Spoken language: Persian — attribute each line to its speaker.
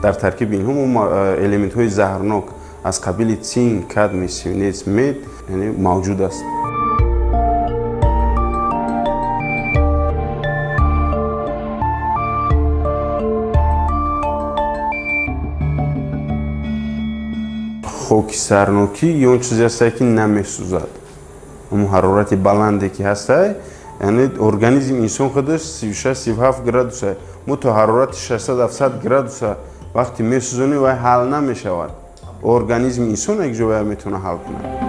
Speaker 1: در ترکیب اینها المنت‌های زهرناک از قبیل زینک، کدم، سیلیت، مد یعنی موجود است. خاکسترنوکی یا اون چیزی هست که نمیسوزد. اون حرارت بلندی که هست یعنی ارگانیسم انسان خودش 36-37 گرادوسه. تو حرارت 600-700 گرادوسه وقتی میسوزونی و حل نمیشود. ارگانیسم انسان یک جوری میتونه حل کنه.